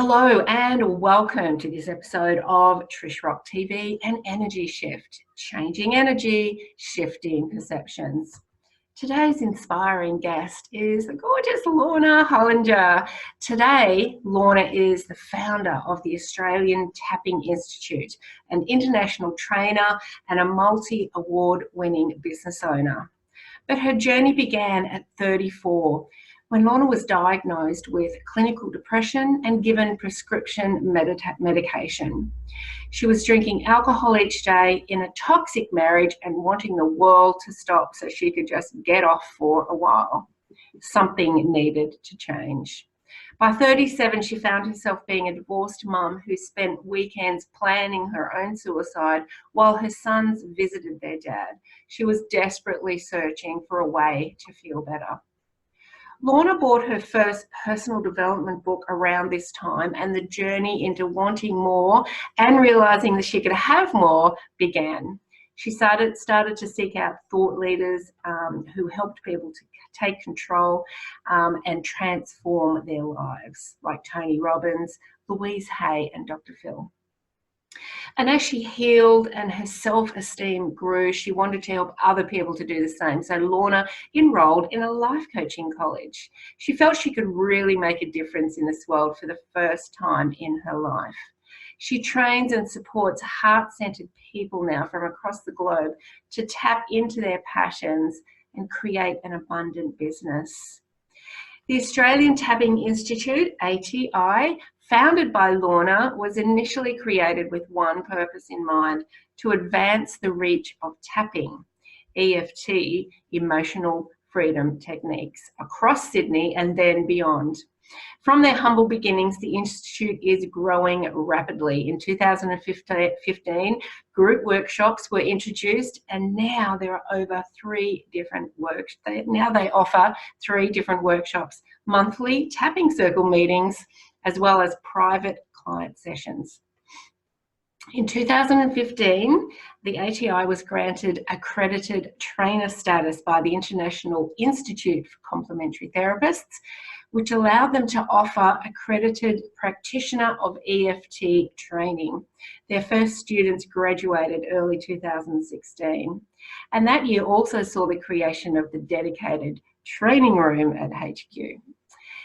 Hello and welcome to this episode of TrishRockTV, an energy shift, changing energy, shifting perceptions. Today's inspiring guest is the gorgeous Lorna Hollinger. Today, Lorna is the founder of the Australian Tapping Institute, an international trainer and a multi-award winning business owner. But her journey began at 34 when Lorna was diagnosed with clinical depression and given prescription medication. She was drinking alcohol each day in a toxic marriage and wanting the world to stop so she could just get off for a while. Something needed to change. By 37, she found herself being a divorced mum who spent weekends planning her own suicide while her sons visited their dad. She was desperately searching for a way to feel better. Lorna bought her first personal development book around this time, and the journey into wanting more and realising that she could have more began. She started to seek out thought leaders who helped people to take control and transform their lives, like Tony Robbins, Louise Hay and Dr. Phil. And as she healed and her self-esteem grew, she wanted to help other people to do the same. So Lorna enrolled in a life coaching college. She felt she could really make a difference in this world for the first time in her life. She trains and supports heart-centered people now from across the globe to tap into their passions and create an abundant business. The Australian Tapping Institute, ATI, founded by Lorna, was initially created with one purpose in mind: to advance the reach of tapping, EFT, emotional freedom techniques, across Sydney and then beyond. From their humble beginnings, the Institute is growing rapidly. In 2015, group workshops were introduced, and now there are over 3 different Now they offer 3 different workshops, monthly tapping circle meetings, as well as private client sessions. In 2015, the ATI was granted accredited trainer status by the International Institute for Complementary Therapists, which allowed them to offer accredited practitioner of EFT training. Their first students graduated early 2016. And that year also saw the creation of the dedicated training room at HQ.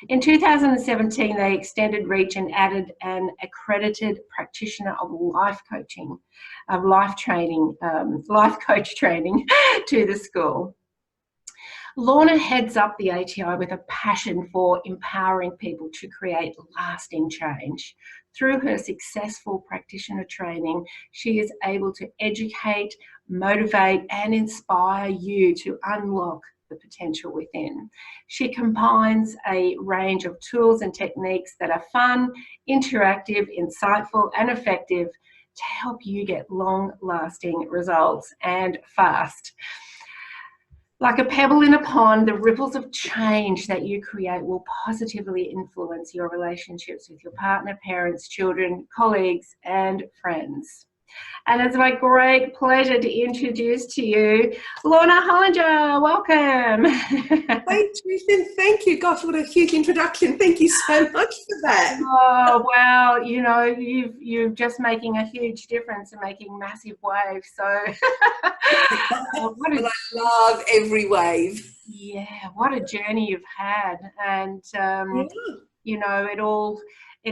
In 2017, they extended reach and added an accredited practitioner of life coach training to the school. Lorna heads up the ATI with a passion for empowering people to create lasting change. Through her successful practitioner training, she is able to educate, motivate, and inspire you to unlock the potential within. She combines a range of tools and techniques that are fun, interactive, insightful, and effective to help you get long-lasting results, and fast. Like a pebble in a pond, the ripples of change that you create will positively influence your relationships with your partner, parents, children, colleagues, and friends. And it's my great pleasure to introduce to you Lorna Hollinger. Welcome. Hey, Trish, thank you. Gosh, what a huge introduction. Thank you so much for that. Oh, well, you know, you're just making a huge difference and making massive waves. So Well, I love every wave. Yeah, what a journey you've had. And, you know, it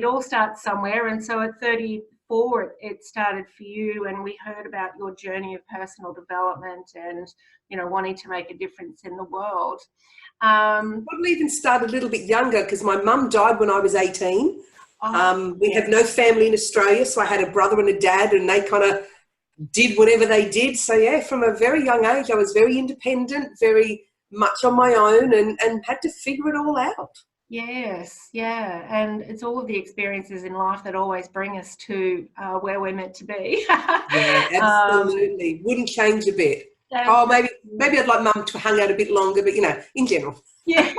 all starts somewhere. And so at 34, it started for you, and we heard about your journey of personal development and, you know, wanting to make a difference in the world. Probably even started a little bit younger because my mum died when I was 18. We have no family in Australia, so I had a brother and a dad, and they kind of did whatever they did. So yeah, from a very young age, I was very independent, very much on my own, and had to figure it all out. Yes, yeah, and it's all of the experiences in life that always bring us to where we're meant to be. Yeah, absolutely. Wouldn't change a bit. Oh, maybe I'd like mum to hang out a bit longer, but, you know, in general. Yeah.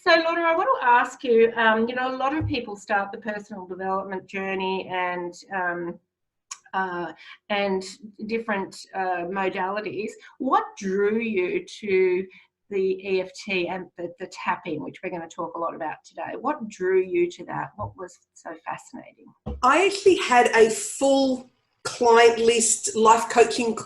So, Lorna, I want to ask you, you know, a lot of people start the personal development journey and different modalities. What drew you to the EFT and the tapping, which we're going to talk a lot about today. What drew you to that? What was so fascinating? I actually had a full client list, life coaching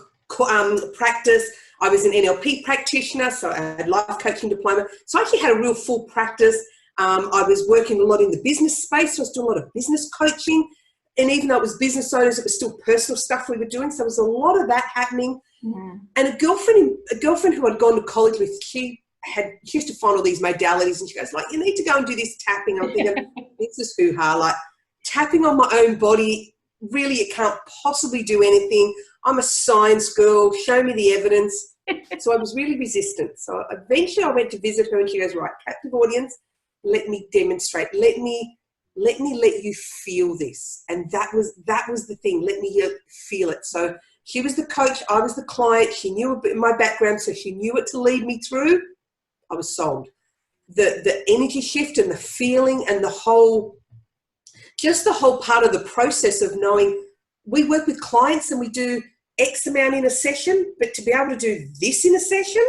practice. I was an NLP practitioner, so I had life coaching diploma. So I actually had a real full practice. I was working a lot in the business space, so I was doing a lot of business coaching. And even though it was business owners, it was still personal stuff we were doing. So there was a lot of that happening. Mm. And a girlfriend who I'd gone to college with, she used to find all these modalities, and she goes, like, you need to go and do this tapping. I'm thinking, this is hoo-ha. Like, tapping on my own body, really, it can't possibly do anything. I'm a science girl. Show me the evidence. So I was really resistant. So eventually I went to visit her, and she goes, right, captive audience, let me demonstrate. Let me let you feel this. And that was the thing. Let me feel it. So she was the coach. I was the client. She knew a bit of my background, so she knew it to lead me through. I was sold. The energy shift and the feeling and the whole part of the process of knowing we work with clients and we do X amount in a session, but to be able to do this in a session,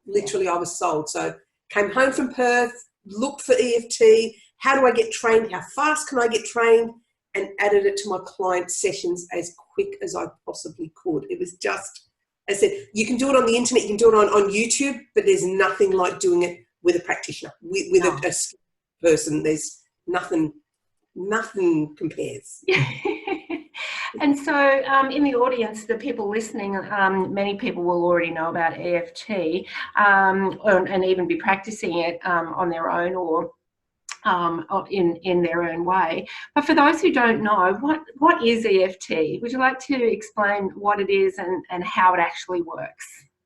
literally I was sold. So came home from Perth, looked for EFT. How do I get trained? How fast can I get trained? And added it to my client sessions as quick as I possibly could. It was just, as I said, you can do it on the internet, you can do it on YouTube, but there's nothing like doing it with a practitioner, with a person. There's nothing compares. And so in the audience, the people listening, many people will already know about EFT and even be practicing it on their own or in their own way. But for those who don't know, what is EFT? Would you like to explain what it is and how it actually works?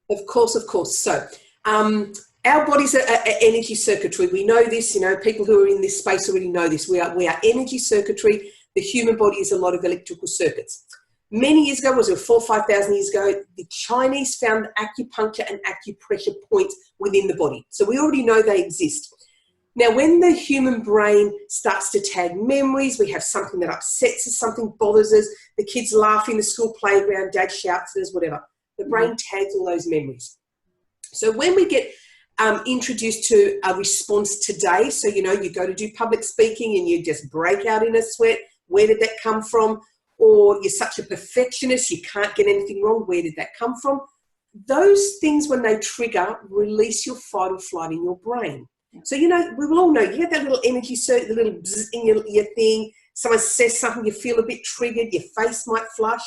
Of course. So our bodies are energy circuitry. We know this, people who are in this space already know this. We are energy circuitry. The human body is a lot of electrical circuits. Many years ago, was it 4,000 or 5,000 years ago, the Chinese found acupuncture and acupressure points within the body. So we already know they exist. Now, when the human brain starts to tag memories, we have something that upsets us, something bothers us, the kids laugh in the school playground, dad shouts at us, whatever. The brain tags all those memories. So when we get introduced to a response today, so, you go to do public speaking and you just break out in a sweat, where did that come from? Or you're such a perfectionist, you can't get anything wrong, where did that come from? Those things, when they trigger, release your fight or flight in your brain. So, we will all know, you get that little energy circuit, the little bzz in your thing, someone says something, you feel a bit triggered, your face might flush.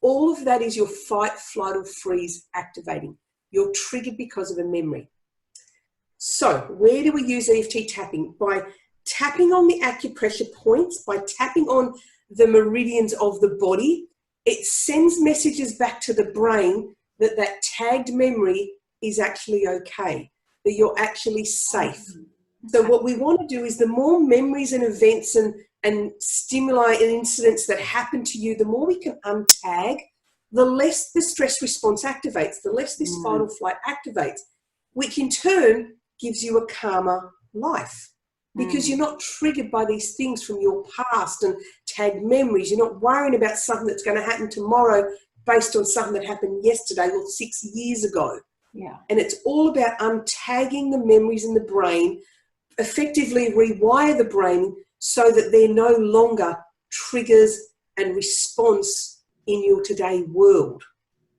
All of that is your fight, flight or freeze activating. You're triggered because of a memory. So where do we use EFT tapping? By tapping on the acupressure points, by tapping on the meridians of the body, it sends messages back to the brain that tagged memory is actually okay, that you're actually safe. So what we want to do is the more memories and events and stimuli and incidents that happen to you, the more we can untag, the less the stress response activates, the less this fight or flight activates, which in turn gives you a calmer life. Because you're not triggered by these things from your past and tagged memories. You're not worrying about something that's going to happen tomorrow based on something that happened yesterday or 6 years ago. Yeah. And it's all about untagging the memories in the brain, effectively rewire the brain so that they're no longer triggers and response in your today world.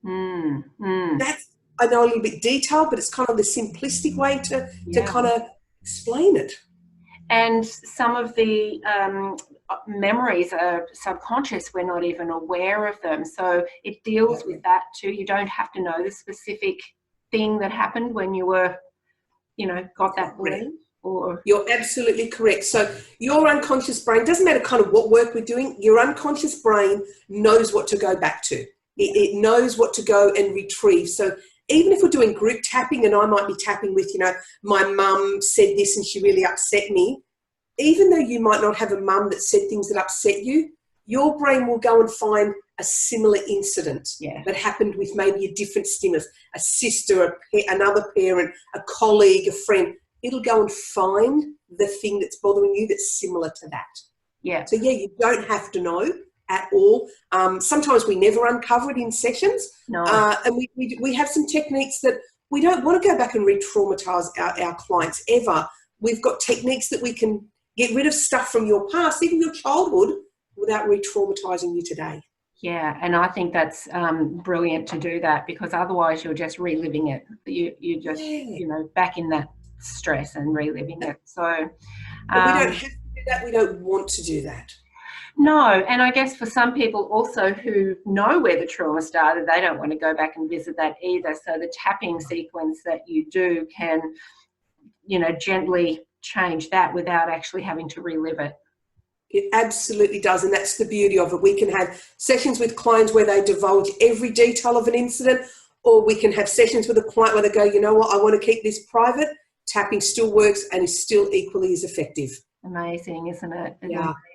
That's, I know, a little bit detailed, but it's kind of the simplistic way to kind of explain it. And some of the memories are subconscious. We're not even aware of them. So it deals with that too. You don't have to know the specific thing that happened when you were, got that wound. You're absolutely correct. So your unconscious brain, doesn't matter kind of what work we're doing, your unconscious brain knows what to go back to. It knows what to go and retrieve. So even if we're doing group tapping and I might be tapping with, my mum said this and she really upset me, even though you might not have a mum that said things that upset you, your brain will go and find a similar incident that happened with maybe a different stimulus, a sister, another parent, a colleague, a friend. It'll go and find the thing that's bothering you that's similar to that. Yeah. So, you don't have to know at all. Sometimes we never uncover it in sessions. No. And we have some techniques that we don't want to go back and re-traumatise our clients ever. We've got techniques that we can get rid of stuff from your past, even your childhood, without re-traumatising you today. Yeah, and I think that's brilliant to do that, because otherwise you're just reliving it. You just, you know, back in that stress and reliving it. So but we don't have to do that. We don't want to do that. No, and I guess for some people also who know where the trauma started, they don't want to go back and visit that either. So the tapping sequence that you do can, you know, gently change that without actually having to relive it. It absolutely does, and that's the beauty of it. We can have sessions with clients where they divulge every detail of an incident, or we can have sessions with a client where they go, you know what, I want to keep this private. Tapping still works and is still equally as effective. Amazing, isn't it? It's yeah. Amazing.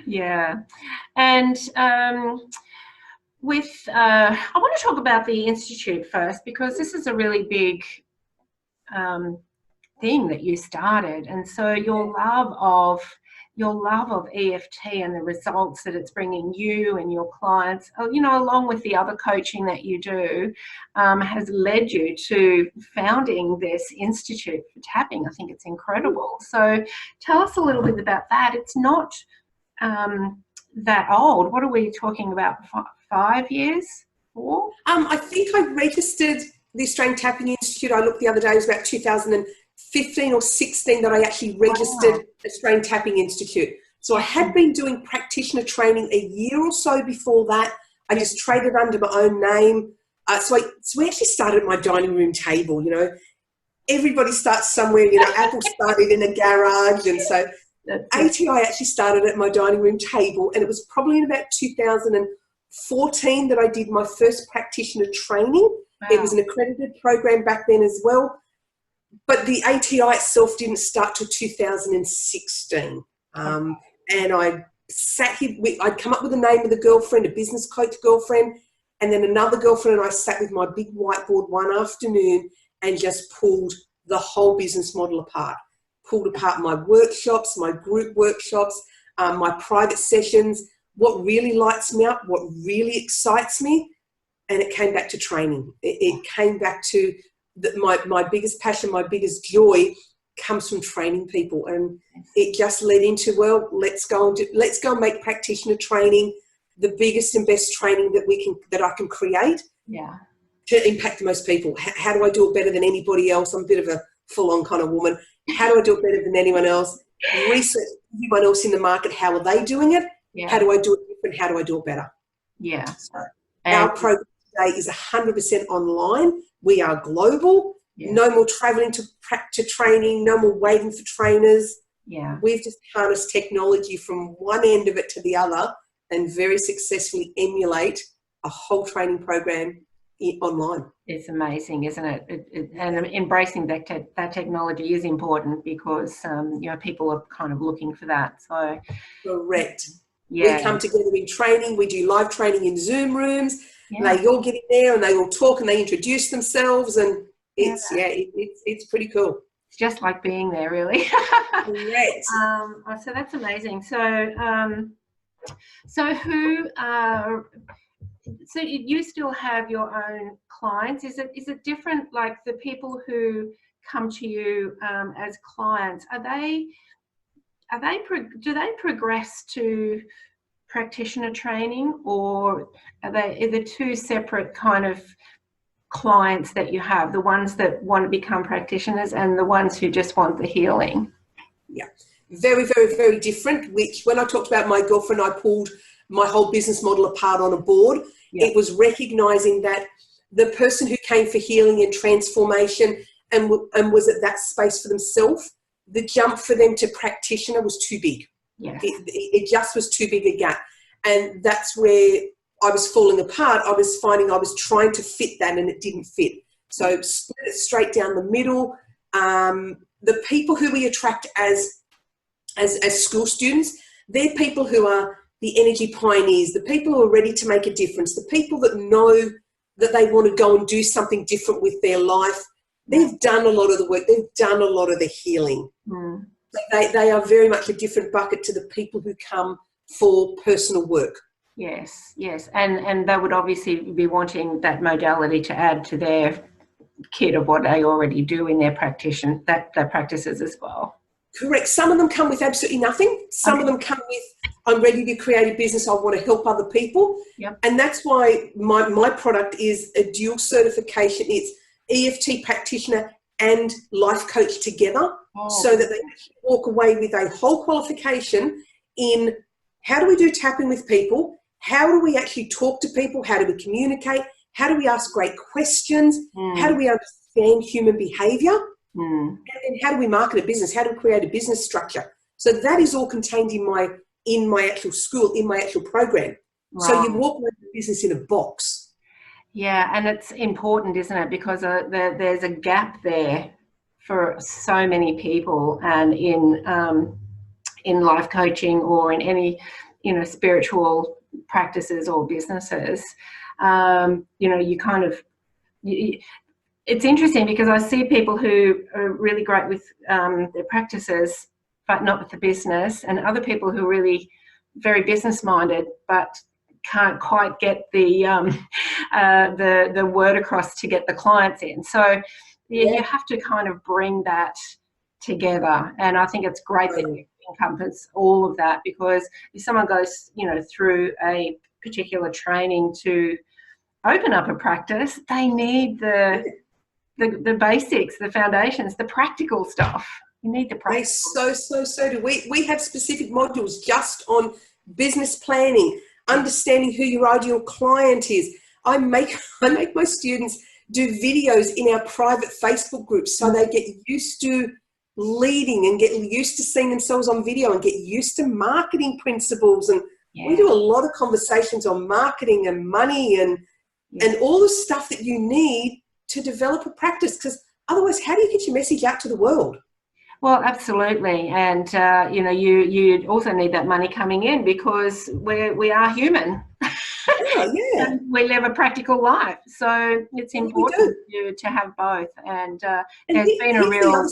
Yeah. And I want to talk about the Institute first, because this is a really big thing that you started, and so your love of EFT and the results that it's bringing you and your clients, you know, along with the other coaching that you do, has led you to founding this Institute for Tapping. I think it's incredible. So tell us a little bit about that. It's not that old. What are we talking about? 5 years? 4? I think I registered the Australian Tapping Institute. I looked the other day, it was about 2015 or 16 that I actually registered Australian Tapping Institute. So I had been doing practitioner training a year or so before that. I just traded under my own name. So we actually started at my dining room table, you know. Everybody starts somewhere, you know. Apple started in a garage, and so ATI actually started at my dining room table, and it was probably in about 2014 that I did my first practitioner training. Wow. It was an accredited program back then as well. But the ATI itself didn't start till 2016. And I sat here, I'd come up with the name of the girlfriend, a business coach girlfriend, and then another girlfriend, and I sat with my big whiteboard one afternoon and just pulled the whole business model apart. Pulled apart my workshops, my group workshops, my private sessions, what really lights me up, what really excites me, and it came back to training. It came back to my biggest passion, my biggest joy comes from training people, and it just led into, well, let's go and make practitioner training the biggest and best training that I can create. Yeah. To impact the most people. How do I do it better than anybody else? I'm a bit of a full-on kind of woman. How do I do it better than anyone else? Research everyone else in the market. How are they doing it? Yeah. How do I do it different? How do I do it better? Yeah. So our program today is 100% online. We are global. Yeah. No more traveling to training. No more waiting for trainers. Yeah. We've just harnessed technology from one end of it to the other and very successfully emulate a whole training program online. It's amazing, isn't it? And embracing that technology is important, because you know, people are kind of looking for that. So correct. Yeah. We come together in training. We do live training in Zoom rooms. Yeah. They all get in there and they all talk and they introduce themselves, and it's pretty cool. It's just like being there, really. Correct. So that's amazing. So you still have your own clients. Is it different? Like the people who come to you as clients, do they progress to practitioner training, or are there two separate kind of clients that you have? The ones that want to become practitioners and the ones who just want the healing? Yeah, very, very, very different. Which, when I talked about my girlfriend, I pulled my whole business model apart on a board. Yep. It was recognizing that the person who came for healing and transformation and was at that space for themselves, the jump for them to practitioner was too big. Yes. It just was too big a gap. And that's where I was falling apart. I was finding I was trying to fit that and it didn't fit. So split it straight down the middle. The people who we attract as school students, they're people who are the energy pioneers, the people who are ready to make a difference, the people that know that they want to go and do something different with their life. They've done a lot of the work. They've done a lot of the healing. They are very much a different bucket to the people who come for personal work. Yes, yes. And they would obviously be wanting that modality to add to their kit of what they already do in their their practices as well. Correct. Some of them come with absolutely nothing. Some of them come with, I'm ready to create a business, I want to help other people. Yep. And that's why my product is a dual certification. It's EFT practitioner and life coach together, so that they actually walk away with a whole qualification in how do we do tapping with people, how do we actually talk to people, how do we communicate, how do we ask great questions, how do we understand human behaviour, and then how do we market a business, how do we create a business structure. So that is all contained in my actual school, in my actual program. Right. So you walk away with a business in a box. Yeah, and it's important, isn't it? Because there's a gap there for so many people, and in life coaching or in any, spiritual practices or businesses, you kind of, it's interesting because I see people who are really great with their practices, but not with the business, and other people who are really very business minded, but can't quite get the word across to get the clients in. So you have to kind of bring that together, and I think it's great that you encompass all of that, because if someone goes through a particular training to open up a practice, they need the basics, the foundations, the practical stuff. You need the practical. So do we. We have specific modules just on business planning, understanding who your ideal client is. I make my students do videos in our private Facebook groups so they get used to leading and get used to seeing themselves on video and get used to marketing principles. And we do a lot of conversations on marketing and money and all the stuff that you need to develop a practice, because otherwise how do you get your message out to the world? Well, absolutely. And, you also need that money coming in, because we are human. And we live a practical life. So it's important to have both. And there's been a real...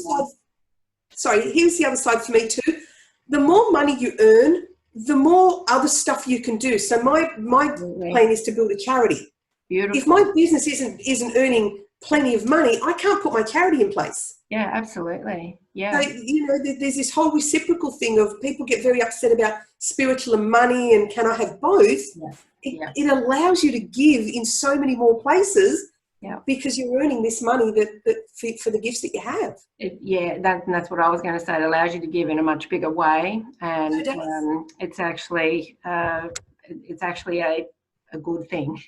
Here's the other side for me too. The more money you earn, the more other stuff you can do. So my plan is to build a charity. Beautiful. If my business isn't earning plenty of money, I can't put my charity in place. Yeah, absolutely. Yeah. So, there's this whole reciprocal thing of people get very upset about spiritual and money and can I have both? It allows you to give in so many more places because you're earning this money that for the gifts that you have. That's what I was going to say. It allows you to give in a much bigger way, and it's actually a good thing.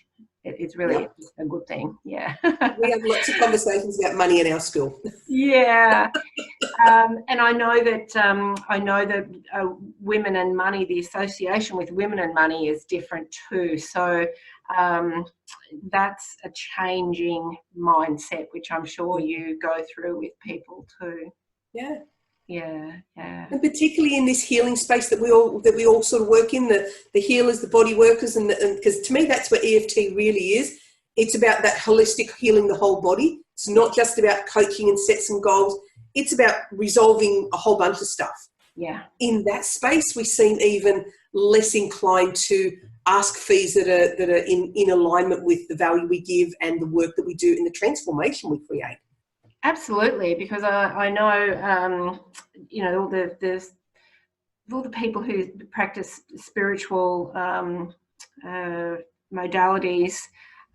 It's really a good thing. Yeah. We have lots of conversations about money in our school. Yeah. And I know that women and money, the association with women and money is different too. So that's a changing mindset, which I'm sure you go through with people too. Yeah. Yeah. And particularly in this healing space that we all sort of work in, the healers, the body workers, and because to me that's what EFT really is. It's about that holistic healing the whole body. It's not just about coaching and sets and goals. It's about resolving a whole bunch of stuff. Yeah. In that space, we seem even less inclined to ask fees that are in alignment with the value we give and the work that we do and the transformation we create. Absolutely, because I know, all the people who practice spiritual modalities,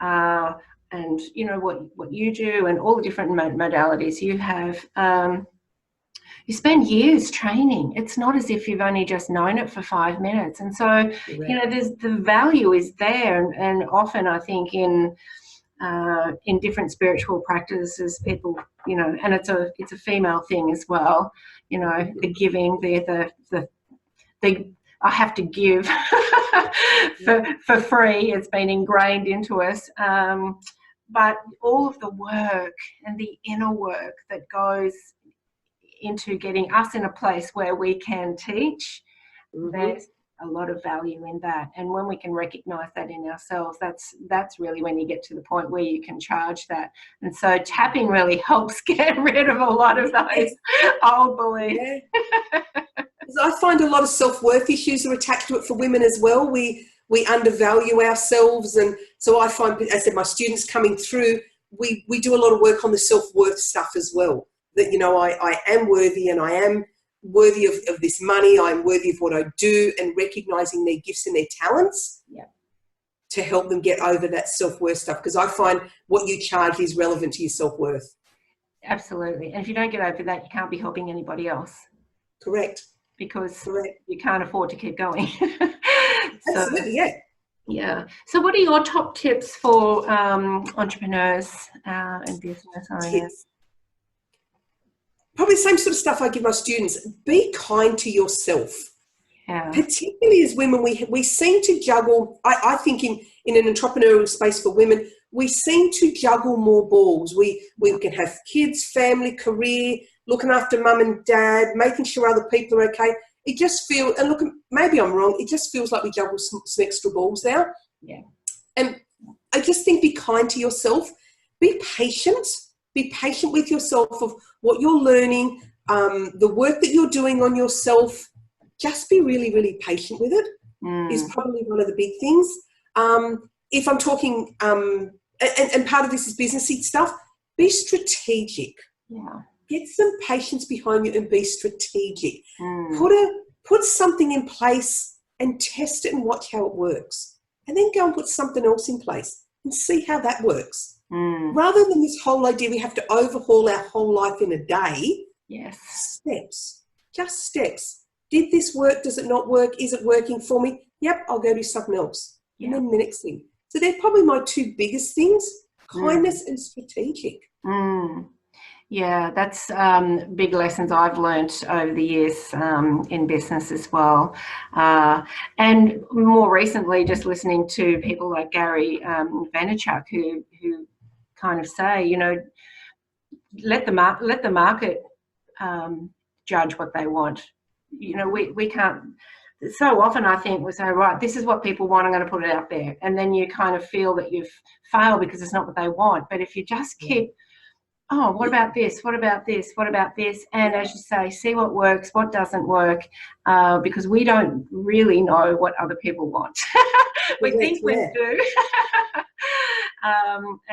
and what you do, and all the different modalities you have. You spend years training. It's not as if you've only just known it for 5 minutes, and so there's the value is there, and often I think in different spiritual practices, people, and it's a female thing as well, the giving, the I have to give for free. It's been ingrained into us. But all of the work and the inner work that goes into getting us in a place where we can teach, there's a lot of value in that. And when we can recognize that in ourselves, that's really when you get to the point where you can charge that. And so tapping really helps get rid of a lot of those old beliefs. I find a lot of self-worth issues are attached to it for women as well. We we undervalue ourselves. And so I find, as I said, my students coming through, we do a lot of work on the self-worth stuff as well. That, you know, I am worthy, and I am worthy of this money. I'm worthy of what I do, and recognising their gifts and their talents to help them get over that self-worth stuff. Because I find what you charge is relevant to your self-worth. Absolutely. And if you don't get over that, you can't be helping anybody else. Correct. Because you can't afford to keep going. Absolutely, yeah. Yeah. So what are your top tips for entrepreneurs and business owners? Probably the same sort of stuff I give my students. Be kind to yourself. Yeah. Particularly as women, we seem to juggle, I think in an entrepreneurial space for women, we seem to juggle more balls. We can have kids, family, career, looking after mum and dad, making sure other people are okay. It just feels, and look, maybe I'm wrong, it just feels like we juggle some extra balls now. Yeah. And I just think be kind to yourself. Be patient. Be patient with yourself of what you're learning, the work that you're doing on yourself. Just be really, really patient with it is probably one of the big things. If I'm talking, and part of this is businessy stuff, be strategic. Yeah. Get some patience behind you and be strategic. Put something in place and test it and watch how it works. And then go and put something else in place and see how that works. Rather than this whole idea we have to overhaul our whole life in a day. Yes. Steps. Just steps. Did this work? Does it not work? Is it working for me? Yep, I'll go do something else. Yeah. And then the next thing. So they're probably my two biggest things, kindness and strategic. Yeah, that's big lessons I've learnt over the years in business as well. And more recently, just listening to people like Gary Vaynerchuk who kind of say, you know, let the market judge what they want. You know, we can't. So often I think we say, right, this is what people want, I'm going to put it out there. And then you kind of feel that you've failed because it's not what they want. But if you just keep, oh, what about this? What about this? What about this? And as you say, see what works, what doesn't work, because we don't really know what other people want. We think we do.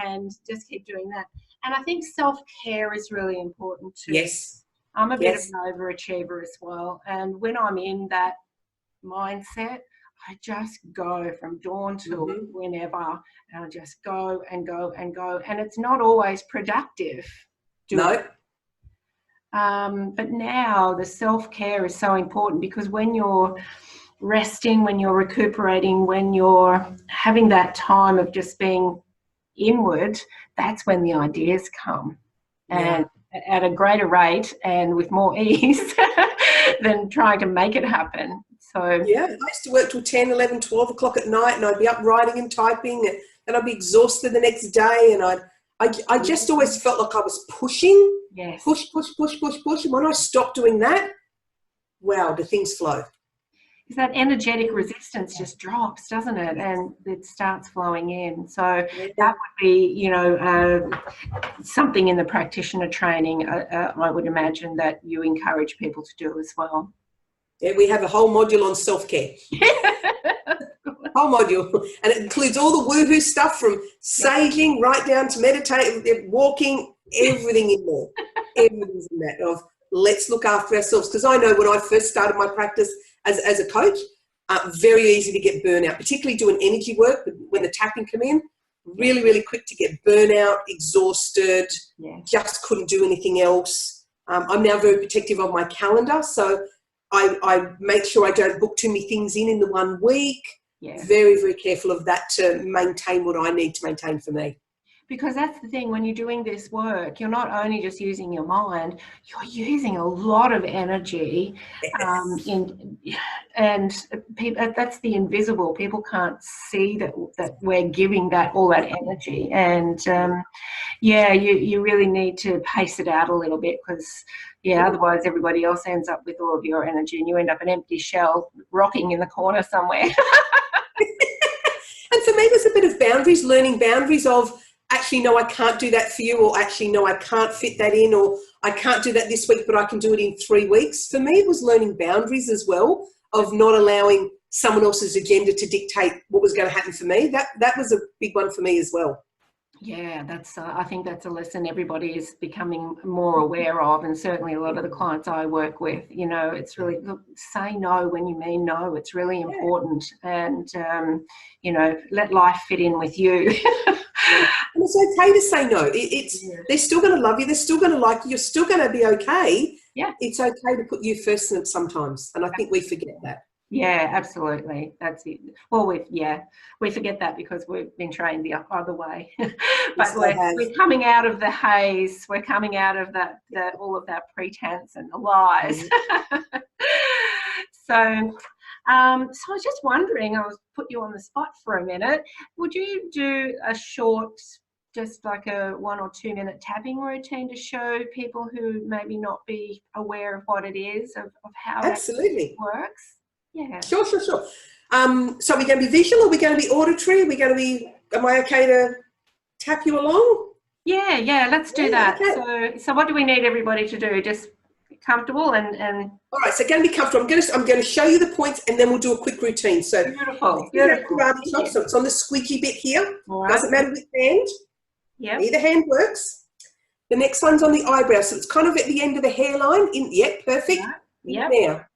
And just keep doing that. And I think self-care is really important too. Yes. I'm a bit of an overachiever as well. And when I'm in that mindset, I just go from dawn till whenever, and I just go and go and go. And it's not always productive. No. But now the self-care is so important, because when you're resting, when you're recuperating, when you're having that time of just being inward, that's when the ideas come. And at a greater rate and with more ease than trying to make it happen. So yeah, I used to work till 10, 11, 12 o'clock at night, and I'd be up writing and typing, and I'd be exhausted the next day, and I just always felt like I was pushing, push. And when I stopped doing that, wow, the things flow. Because that energetic resistance just drops, doesn't it? And it starts flowing in. So that would be, you know, something in the practitioner training, I would imagine, that you encourage people to do as well. Yeah, we have a whole module on self-care. Whole module. And it includes all the woohoo stuff from saging right down to meditating, walking, everything in there. Everything's in that of let's look after ourselves. Because I know when I first started my practice as a coach, very easy to get burnout, particularly doing energy work when the tapping come in. Really, really quick to get burnout, exhausted, just couldn't do anything else. I'm now very protective of my calendar, so I make sure I don't book too many things in the 1 week. Very, very careful of that to maintain what I need to maintain for me. Because that's the thing, when you're doing this work, you're not only just using your mind, you're using a lot of energy. And people, that's the invisible. People can't see that we're giving all that energy. And you really need to pace it out a little bit, because otherwise everybody else ends up with all of your energy and you end up an empty shell rocking in the corner somewhere. And for me, there's a bit of boundaries, learning boundaries of, actually, no, I can't do that for you, or actually, no, I can't fit that in, or I can't do that this week, but I can do it in 3 weeks. For me, it was learning boundaries as well, of not allowing someone else's agenda to dictate what was going to happen for me. That was a big one for me as well. Yeah, that's. I think that's a lesson everybody is becoming more aware of, and certainly a lot of the clients I work with. You know, it's really, look, say no when you mean no. It's really important, and you know, let life fit in with you. And it's okay to say no. They're still going to love you. They're still going to like you. You're still going to be okay. Yeah, it's okay to put you first sometimes, and I think we forget that. Yeah, absolutely. That's it. Well, we forget that because we've been trained the other way. But we're coming out of the haze. We're coming out of that all of that pretense and the lies. So I was just wondering, I'll put you on the spot for a minute. Would you do a short, just like a 1 or 2 minute tapping routine to show people who maybe not be aware of what it is, of how Absolutely it works? Yeah. Sure. So we're going to be visual, or we're going to be auditory? Am I okay to tap you along? Yeah, let's do that. Okay. So what do we need everybody to do? Just be comfortable and all right, so going to be comfortable. I'm going to show you the points, and then we'll do a quick routine. So beautiful. So it's on the squeaky bit here. Right. Doesn't matter which hand. Yeah. Either hand works. The next one's on the eyebrow, so it's kind of at the end of the hairline. Perfect. Right. Yeah. Now,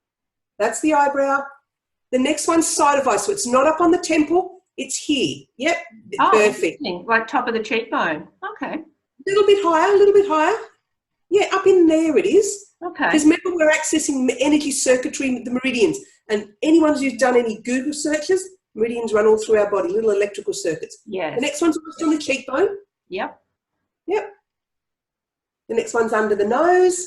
that's the eyebrow. The next one's side of eye, so it's not up on the temple, it's here. Yep, perfect. Like top of the cheekbone. Okay. A little bit higher. Yeah, up in there it is. Okay. Because remember, we're accessing energy circuitry with the meridians. And anyone who's done any Google searches, meridians run all through our body, little electrical circuits. Yes. The next one's on the cheekbone. Yep. The next one's under the nose.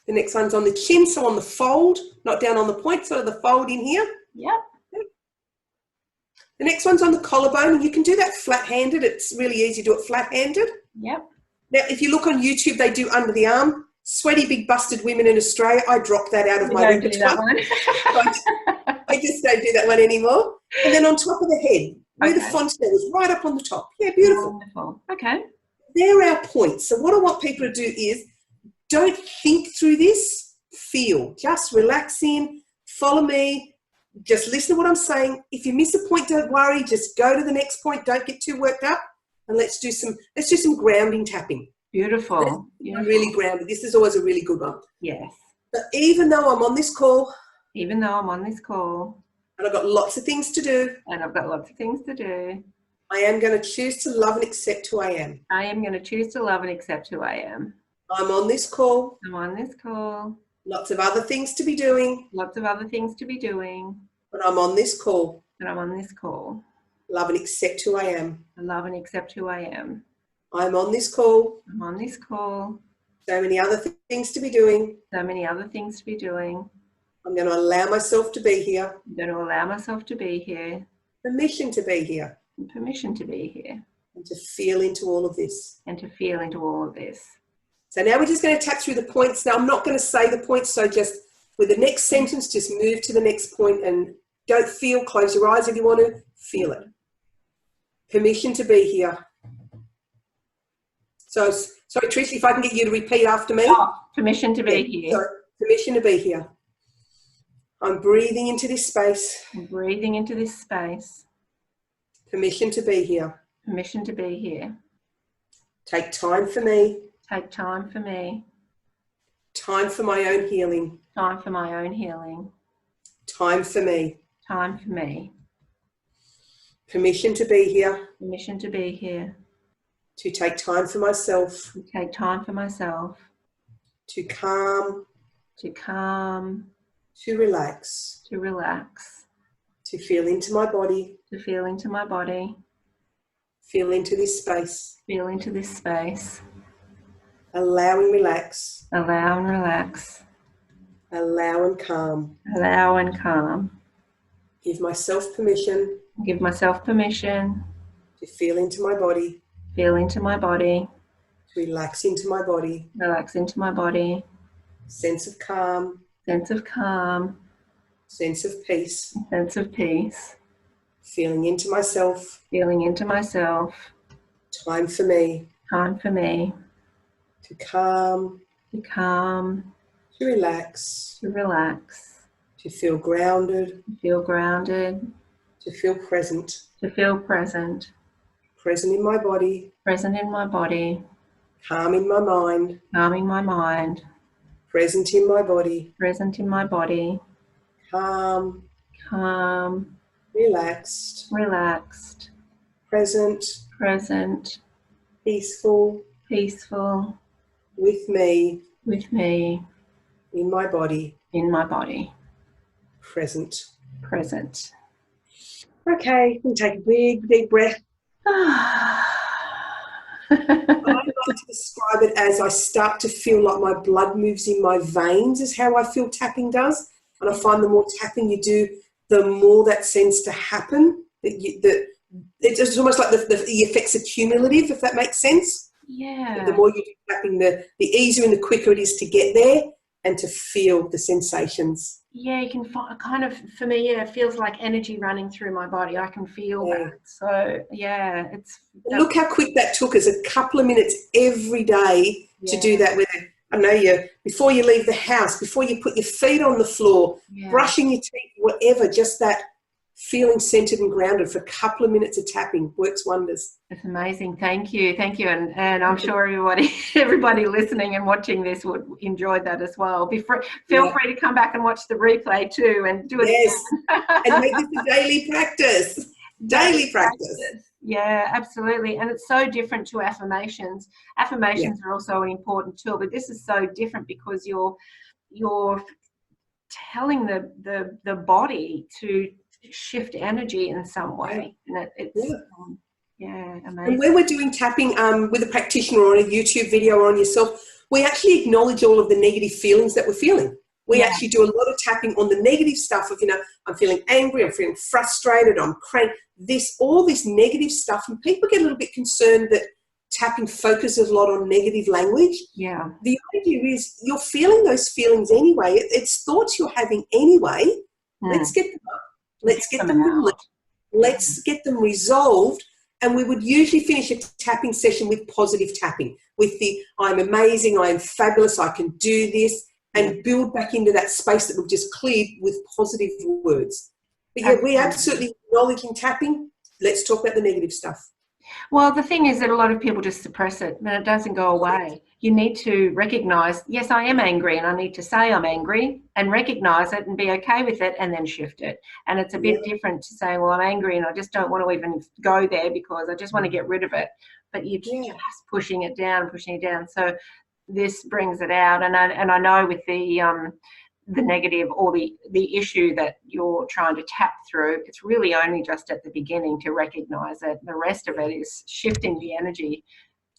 The next one's on the chin, so on the fold, not down on the point, so the fold in here. Yep. The next one's on the collarbone, and you can do that flat-handed. It's really easy to do it flat-handed. Yep. Now, if you look on YouTube, they do under the arm. Sweaty, big, busted women in Australia, I dropped that out of my repertoire. I just don't do that one anymore. And then on top of the head, where the fontanelle is, right up on the top. Yeah, beautiful. Wonderful. Okay. They're our points. So what I want people to do is, don't think through this, feel. Just relax in, follow me, just listen to what I'm saying. If you miss a point, don't worry, just go to the next point, don't get too worked up, and let's do some grounding tapping. Beautiful. Really grounded. This is always a really good one. Yes. But even though I'm on this call, and I've got lots of things to do, I am going to choose to love and accept who I am. I'm on this call. Lots of other things to be doing. But I'm on this call. Love and accept who I am. I'm on this call. So many other things to be doing. I'm going to allow myself to be here. Permission to be here. And to feel into all of this. So now we're just going to tap through the points. Now I'm not going to say the points, so just with the next sentence, just move to the next point and don't feel, close your eyes if you want to, feel it. Permission to be here. So, sorry Trish, if I can get you to repeat after me. Permission to be here. Sorry, permission to be here. I'm breathing into this space. Permission to be here. Take time for me. Time for my own healing. Time for me. Permission to be here. To take time for myself. To calm. To relax. To feel into my body. Feel into this space. Allow and relax. Allow and calm. Give myself permission. To feel into my body. To relax into my body. Sense of calm. Sense of peace. Feeling into myself. Time for me. To calm. To relax. to feel grounded, to feel grounded, to feel present, to feel present, present in my body, present in my body, calm in my mind, calming my mind, present in my body, present in my body, calm, calm, relaxed, relaxed, present, present, peaceful, peaceful, with me, in my body, present. present. Okay, we'll take a big, deep breath. I like to describe it as I start to feel like my blood moves in my veins is how I feel tapping does. And I find the more tapping you do, the more that tends to happen. It's almost like the effects are cumulative, if that makes sense. Yeah. The more you do tapping, the easier and the quicker it is to get there and to feel the sensations. Yeah, you can kind of, for me, yeah, it feels like energy running through my body. I can feel that. So, yeah, look how quick that took us, a couple of minutes every day to do that. I know before you leave the house, before you put your feet on the floor, brushing your teeth, whatever, just that feeling centered and grounded for a couple of minutes of tapping works wonders. It's amazing. Thank you. And I'm sure everybody listening and watching this would enjoy that as well. Feel free to come back and watch the replay too and do it again. And make this a daily practice. Daily practice. Yeah, absolutely. And it's so different to affirmations. Affirmations are also an important tool, but this is so different because you're telling the body to shift energy in some way. And it's amazing. And when we're doing tapping with a practitioner or on a YouTube video or on yourself, we actually acknowledge all of the negative feelings that we're feeling. We actually do a lot of tapping on the negative stuff of, I'm feeling angry, I'm feeling frustrated, I'm cranky, all this negative stuff. And people get a little bit concerned that tapping focuses a lot on negative language. Yeah. The idea is you're feeling those feelings anyway. It's thoughts you're having anyway. Let's get them up. Let's get them released. Let's get them resolved. And we would usually finish a tapping session with positive tapping, with the I'm amazing, I am fabulous, I can do this, and build back into that space that we've just cleared with positive words. But we absolutely acknowledge in tapping. Let's talk about the negative stuff. Well, the thing is that a lot of people just suppress it and it doesn't go away. You need to recognise, yes, I am angry, and I need to say I'm angry and recognise it and be okay with it and then shift it. And it's a bit different to say, well, I'm angry and I just don't want to even go there because I just want to get rid of it. But you're just pushing it down. So this brings it out. And I know with the negative or the issue that you're trying to tap through, it's really only just at the beginning to recognise it. The rest of it is shifting the energy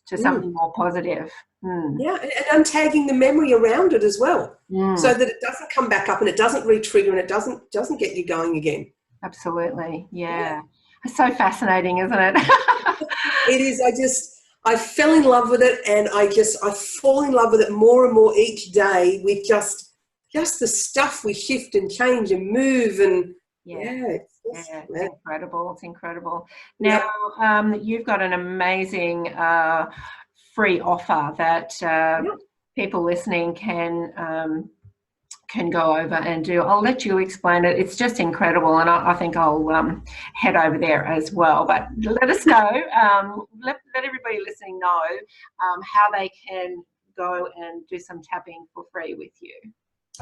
to something more positive. Yeah, and untagging the memory around it as well, so that it doesn't come back up and it doesn't re-trigger and it doesn't get you going again. Absolutely, yeah. It's so fascinating, isn't it? It is. I fell in love with it, and I fall in love with it more and more each day with just the stuff we shift and change and move and it's incredible. It's incredible. Now, you've got an amazing free offer that people listening can go over and do. I'll let you explain it. It's just incredible, and I think I'll head over there as well. But let us know, let everybody listening know how they can go and do some tapping for free with you.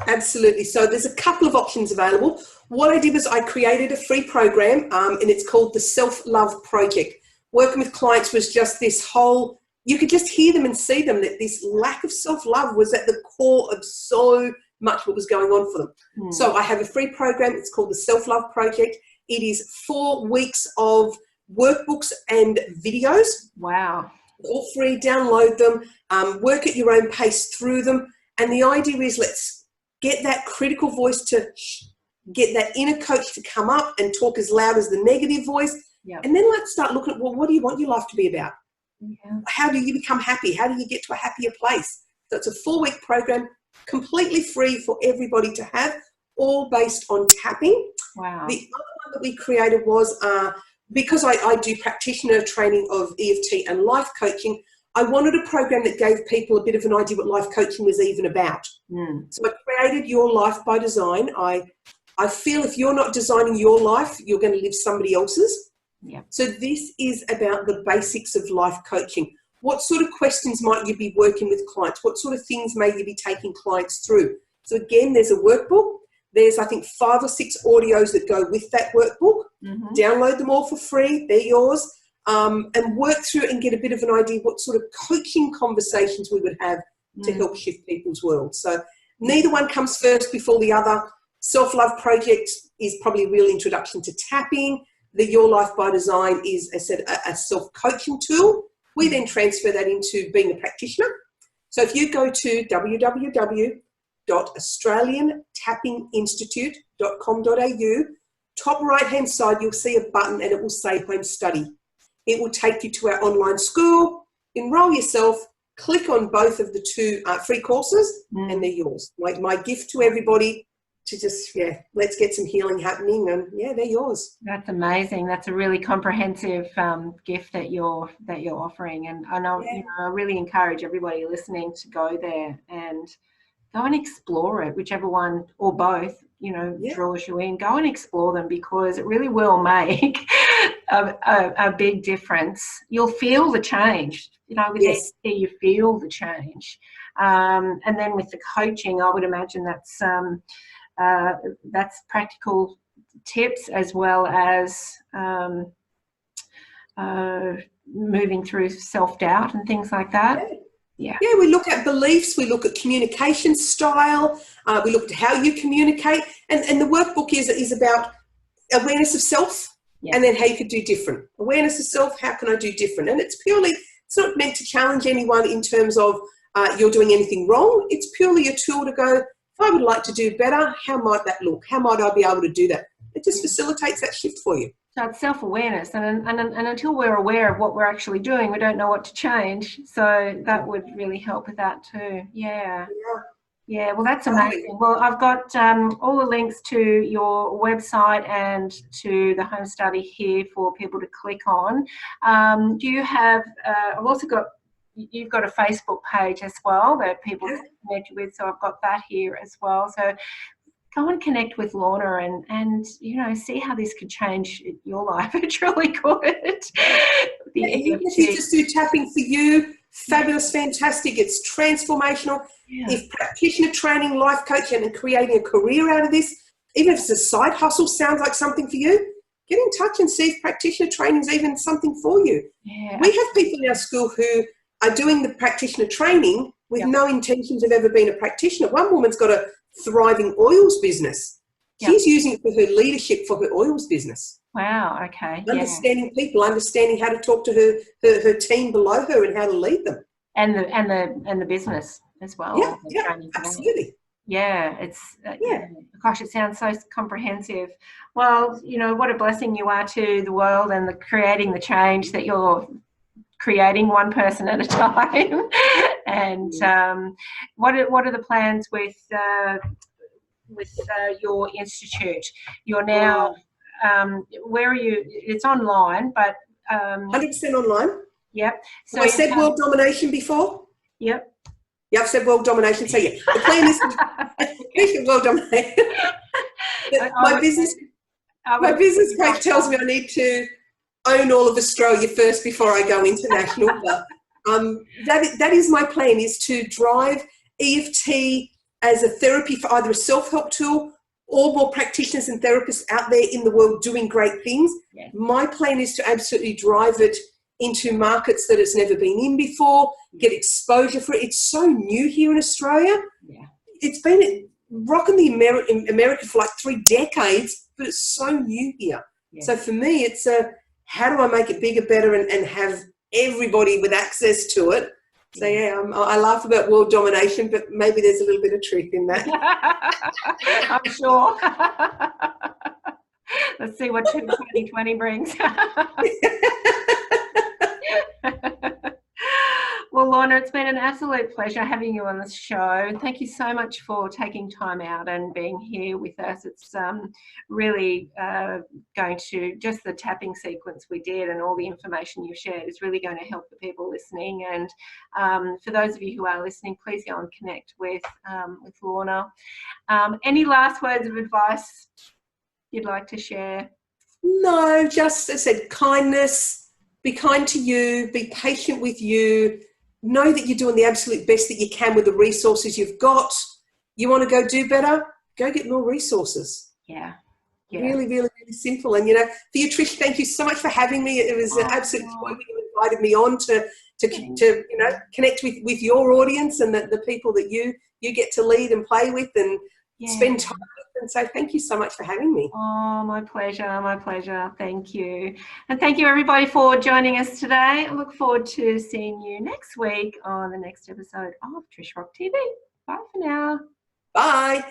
Absolutely. So there's a couple of options available. What I did was I created a free program and it's called the Self-Love Project. Working with clients was just this whole, you could just hear them and see them, that this lack of self-love was at the core of so much what was going on for them. So I have a free program. It's called the Self-Love Project. It is 4 weeks of workbooks and videos. Wow. All free. Download them. Work at your own pace through them. And the idea is let's get that critical voice to get that inner coach to come up and talk as loud as the negative voice. And then let's start looking at, well, what do you want your life to be about? How do you become happy? How do you get to a happier place? So it's a 4-week program, completely free for everybody to have, all based on tapping. Wow. The other one that we created was, because I do practitioner training of EFT and life coaching, I wanted a program that gave people a bit of an idea what life coaching was even about. So I created Your Life by Design. I feel if you're not designing your life, you're going to live somebody else's. Yeah. So this is about the basics of life coaching. What sort of questions might you be working with clients? What sort of things may you be taking clients through? So again, there's a workbook. There's, I think, 5 or 6 audios that go with that workbook. Download them all for free. They're yours. And work through it and get a bit of an idea what sort of coaching conversations we would have to help shift people's world. So neither one comes first before the other. Self-Love Project is probably a real introduction to tapping. The Your Life by Design is, as I said, a self-coaching tool. We then transfer that into being a practitioner. So if you go to www.australiantappinginstitute.com.au, top right-hand side, you'll see a button and it will say Home Study. It will take you to our online school. Enroll yourself. Click on both of the 2 free courses and they're yours. Like my gift to everybody to just, let's get some healing happening, and they're yours. That's amazing. That's a really comprehensive gift that you're offering, and I know, I really encourage everybody listening to go there and go and explore it, whichever one or both draws you in. Go and explore them, because it really will make a big difference. You'll feel the change. With EFT, you feel the change, and then with the coaching, I would imagine that's practical tips as well as moving through self-doubt and things like that. Yeah, we look at beliefs, we look at communication style, we look at how you communicate, and the workbook is about awareness of self, and then how you could do different. Awareness of self, how can I do different? And it's not meant to challenge anyone in terms of you're doing anything wrong. It's purely a tool to go, if I would like to do better, how might that look? How might I be able to do that? It just facilitates that shift for you. So it's self-awareness, and until we're aware of what we're actually doing, we don't know what to change. So that would really help with that too. Yeah. Well, that's amazing. Well, I've got all the links to your website and to the home study here for people to click on. Do you have? I've also got. You've got a Facebook page as well that people can connect with, so I've got that here as well. So go and connect with Lorna and see how this could change your life. It's really good. Even if you just do tapping for you, fabulous, fantastic. It's transformational. If practitioner training, life coaching, and creating a career out of this, even if it's a side hustle, sounds like something for you, get in touch and see if practitioner training is even something for you. We have people in our school who are doing the practitioner training with no intentions of ever being a practitioner. One woman's got a thriving oils business. She's using it for her leadership for her oils business. Wow, okay. Understanding people, understanding how to talk to her team below her and how to lead them. And the business as well. Absolutely. It's gosh, it sounds so comprehensive. Well, what a blessing you are to the world and creating the change that you're creating one person at a time. And what are the plans with your institute? You're now where are you? It's online, but 100% online. Yep. So I said world domination before. Yep. Yeah, I've said world domination. So the plan is world domination. My business coach tells me I need to own all of Australia first before I go international. But that is my plan, is to drive EFT as a therapy for either a self-help tool or more practitioners and therapists out there in the world doing great things. My plan is to absolutely drive it into markets that it's never been in before, get exposure for it. It's so new here in Australia. It's been rocking the America for like 3 decades, but it's so new here. So for me, it's how do I make it bigger, better, and have everybody with access to it? So I laugh about world domination, but maybe there's a little bit of truth in that. I'm sure. Let's see what 2020 brings. Well, Lorna, it's been an absolute pleasure having you on the show. Thank you so much for taking time out and being here with us. It's really going to, just the tapping sequence we did and all the information you've shared is really going to help the people listening. And for those of you who are listening, please go and connect with Lorna. Any last words of advice you'd like to share? No, just, as I said, kindness. Be kind to you. Be patient with you. Know that you're doing the absolute best that you can with the resources you've got. You want to go do better? Go get more resources. Yeah. Really, really, really simple. And, for you, Trish, thank you so much for having me. It was an absolute joy when you invited me on to connect with your audience and the people that you get to lead and play with and spend time with. And so thank you so much for having me. Oh, my pleasure, my pleasure. Thank you. And thank you everybody for joining us today. I look forward to seeing you next week on the next episode of Trish Rock TV. Bye for now. Bye.